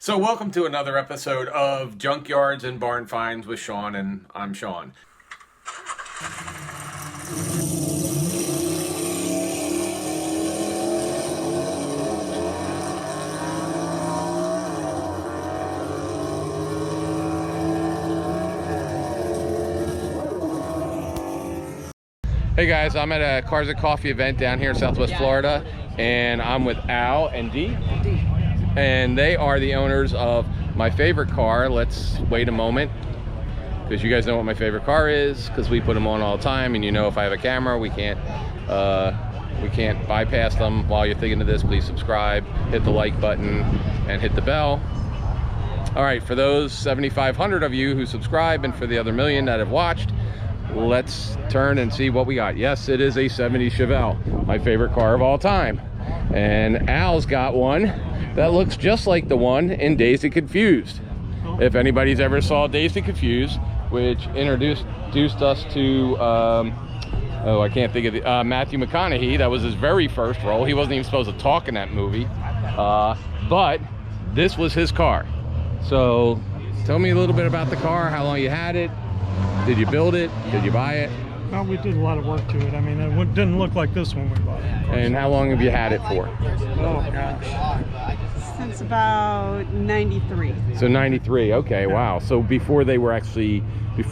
So welcome to another episode of Junkyards and Barn Finds with Sean, and I'm Sean. Hey guys, I'm at a Cars and Coffee event down here in Southwest Florida, and I'm with Al and Dee. And they are the owners of my favorite car. Let's wait a moment, because you guys know what my favorite car is, because we put them on all the time, and you know if I have a camera, we can't bypass them. While you're thinking of this, please subscribe, hit the like button, and hit the bell. All right, for those 7,500 of you who subscribe, and for the other million that have watched, let's turn and see what we got. Yes, it is a 70 Chevelle, my favorite car of all time. And Al's got one that looks just like the one in Dazed and Confused. If anybody's ever saw Dazed and Confused, which introduced us to, oh, I can't think of the, Mathew McConaughey. That was his very first role. He wasn't even supposed to talk in that movie. But this was his car. So tell me a little bit about the car, how long you had it. Did you build it? Did you buy it? Well, we did a lot of work to it. I mean, it didn't look like this when we bought it. And how long have you had it for? Oh, gosh. Since about 93. So 93, okay, wow. So before they were actually,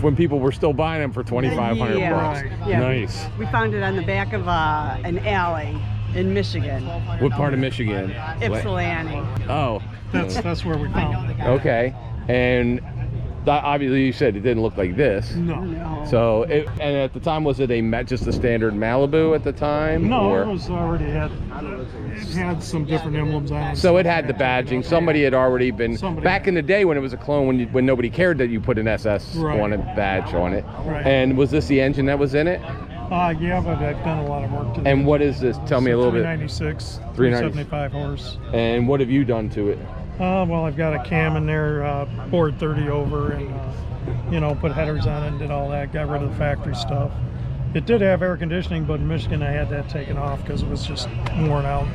when people were still buying them for 2,500 bucks. Yeah. Nice. We found it on the back of an alley in Michigan. What part of Michigan? Ypsilanti. Oh. That's where we found it. Okay. And obviously you said it didn't look like this. No. So, and at the time, was it just a standard Malibu at the time? No, or? it was already had some different emblems on it. So it had the badging. Somebody had already been, back in the day when it was a clone, when nobody cared that you put an SS on a badge on it. Right. And was this the engine that was in it? Yeah, but I've done a lot of work to it. And what is this? Tell me a little bit. 396, 375 horse. And what have you done to it? Well, I've got a cam in there, bored 30 over, and you know, put headers on it and did all that, got rid of the factory stuff. It did have air conditioning, but in Michigan I had that taken off because it was just worn out.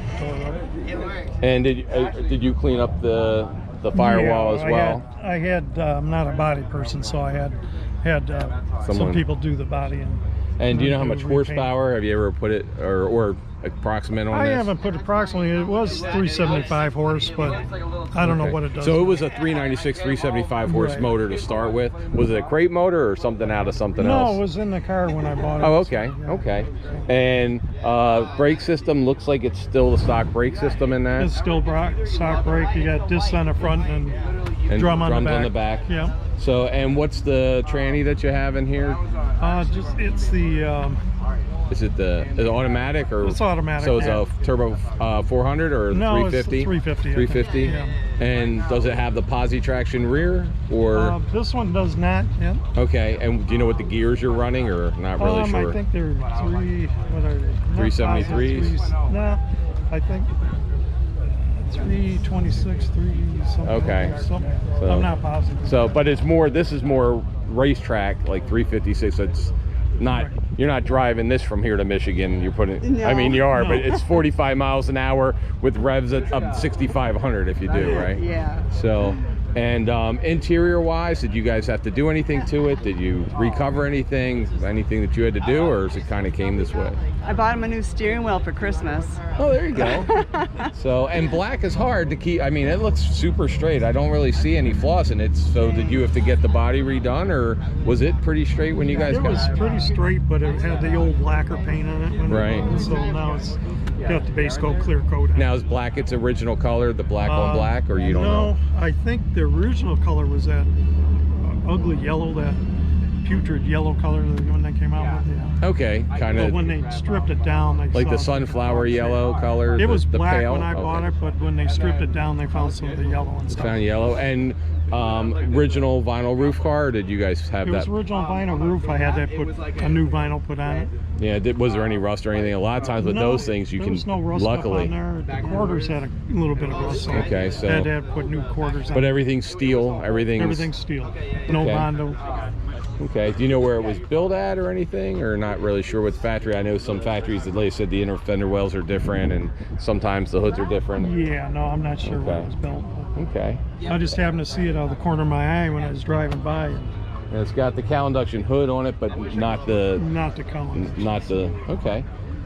And did you clean up the firewall as well? I had I'm not a body person, so I had some people do the body. And do you know how much horsepower? Have you ever put it or approximate on this? I haven't put approximately. It was 375 horse, but I don't know what it does. So it was a 396, 375 horse motor to start with. Was it a crate motor or something out of something else? No, it was in the car when I bought it. Oh, okay, so, yeah. Okay. And brake system looks like it's still the stock brake system in that? It's still stock brake. You got discs on the front and drum on the back. On the back. Yeah. So, and what's the tranny that you have in here? It's the. Is it automatic or? It's automatic. So it's a turbo 400 or 350? No, it's 350. 350. Yeah. And does it have the posi traction rear or? This one does not. Yeah. Okay. And do you know what the gears you're running, or not really sure? I think they're 373s. No, I think 326, something. Okay. Something. So, I'm not positive. So, but it's more. This is more racetrack, like 356. It's not. Right. You're not driving this from here to Michigan. You're putting. No. I mean, you are, but it's 45 miles an hour with revs at up 6,500 if you do, right? Yeah. So, and interior-wise, did you guys have to do anything to it? Did you recover anything that you had to do, or is it kind of came this way? I bought him a new steering wheel for Christmas. Oh, there you go. So, and black is hard to keep. I mean, it looks super straight. I don't really see any flaws in it. So, did you have to get the body redone, or was it pretty straight when you guys got it? It was pretty straight, but it had the old lacquer paint on it. Right. So now it's got the base coat, clear coat. Now is black its original color, the black on black, or you don't know? No, I think the original color was that ugly yellow, that putrid yellow color when they came out with it. Okay, kind of. But when they stripped it down, they like saw the sunflower yellow color. It was black pale? when I bought it, but when they stripped it down, they found some of the yellow and stuff. Found yellow. And original vinyl roof car, or did you guys have that? It was original vinyl roof. I had that a new vinyl put on it. Yeah, was there any rust or anything? A lot of times with those things, you can. There was no rust luckily. On there. The quarters had a little bit of rust. So okay, so. Had to put new quarters on. But everything's steel. Everything's steel. No Bondo. Okay. Do you know where it was built at or anything, or not really sure what factory? I know some factories that they said the inner fender wells are different, and sometimes the hoods are different. Yeah, no, I'm not sure where it was built. Okay. I just happened to see it out of the corner of my eye when I was driving by. And it's got the cowl induction hood on it, but not the... Not the cone. Not the... Okay.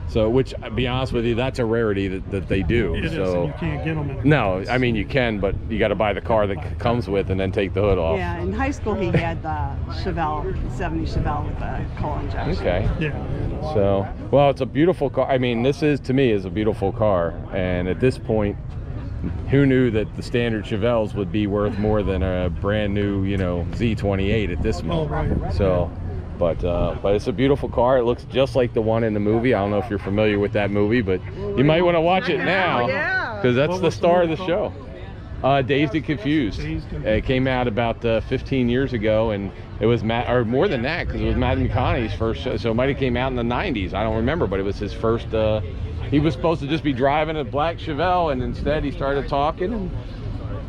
So, which, to be honest with you, that's a rarity that they do. It is, and you can't get them in. No, I mean, you can, but you got to buy the car that comes with and then take the hood off. Yeah, in high school he had the Chevelle, 70 Chevelle with the coal injection. Okay. Yeah. So, well, it's a beautiful car. I mean, this is, to me, is a beautiful car. And at this point, who knew that the standard Chevelles would be worth more than a brand new, you know, Z28 at this moment? Oh, right. So, but it's a beautiful car. It looks just like the one in the movie. I don't know if you're familiar with that movie, but you might want to watch it now, because that's the star of the show. Dazed and Confused. It came out about 15 years ago, and it was or more than that, because it was Mathew McConaughey's first show. So it might have came out in the 90s. I don't remember, but it was his first. He was supposed to just be driving a black Chevelle, and instead he started talking, and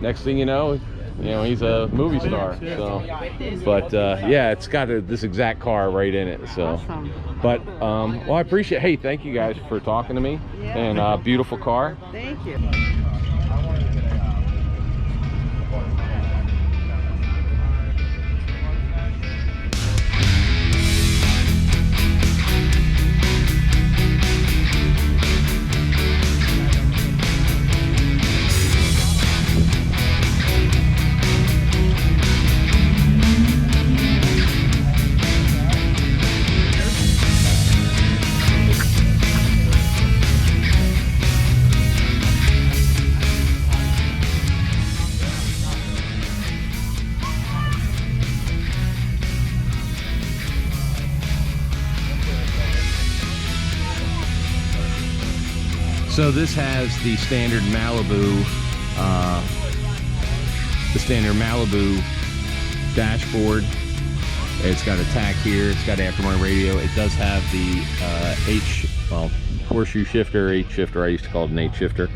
next thing you know, he's a movie star. So, but yeah, it's got this exact car right in it. So, Awesome. but well, I appreciate. Hey, thank you guys for talking to me. Yeah. And beautiful car. Thank you. So this has the standard Malibu dashboard. It's got a tack here. It's got aftermarket radio. It does have the horseshoe shifter, H shifter. I used to call it an H shifter.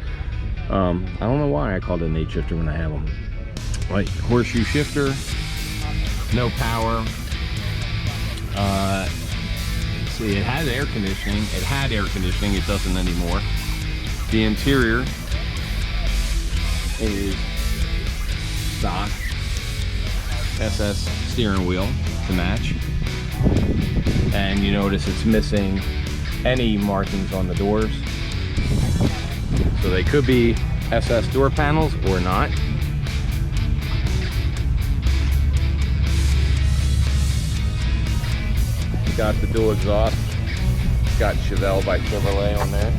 I don't know why I called it an H shifter when I have them. Like horseshoe shifter, no power. Let's see, it has air conditioning. It had air conditioning. It doesn't anymore. The interior is stock SS steering wheel to match, and you notice it's missing any markings on the doors, so they could be SS door panels or not. Got the dual exhaust, got Chevelle by Chevrolet on there.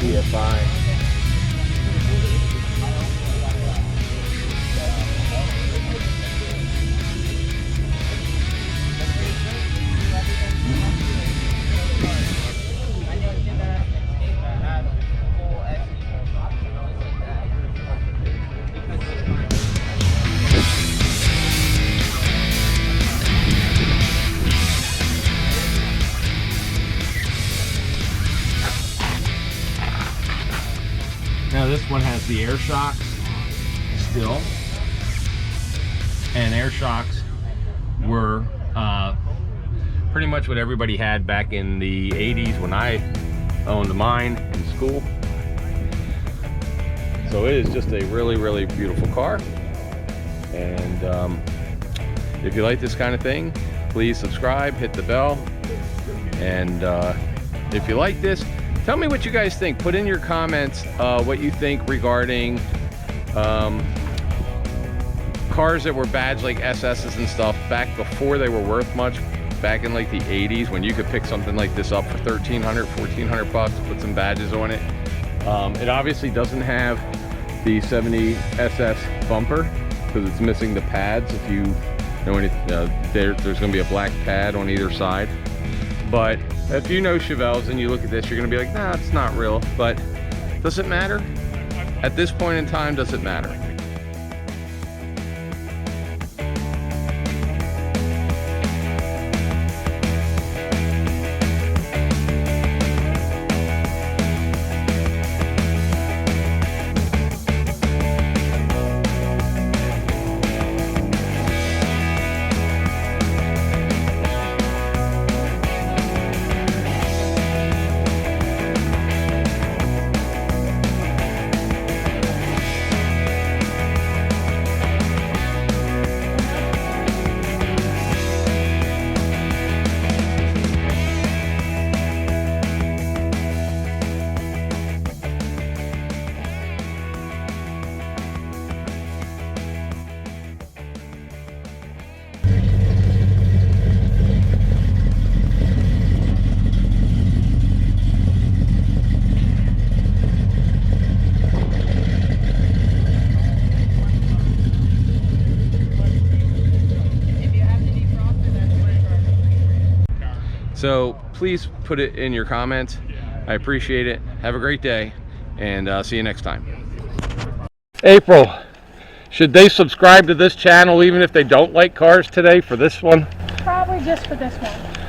DFI. Now this one has the air shocks still, and air shocks were pretty much what everybody had back in the 80s when I owned mine in school. So it is just a really, really beautiful car, and if you like this kind of thing, please subscribe, hit the bell, and if you like this, tell me what you guys think. Put in your comments what you think regarding cars that were badged like SS's and stuff back before they were worth much, back in like the 80s, when you could pick something like this up for $1,300, $1,400 bucks, put some badges on it. It obviously doesn't have the 70 SS bumper because it's missing the pads. If you know anything, there's going to be a black pad on either side. But if you know Chevelles and you look at this, you're going to be like, nah, it's not real. But does it matter? At this point in time, does it matter? So please put it in your comments. I appreciate it. Have a great day, and see you next time. April, should they subscribe to this channel even if they don't like cars today for this one? Probably just for this one.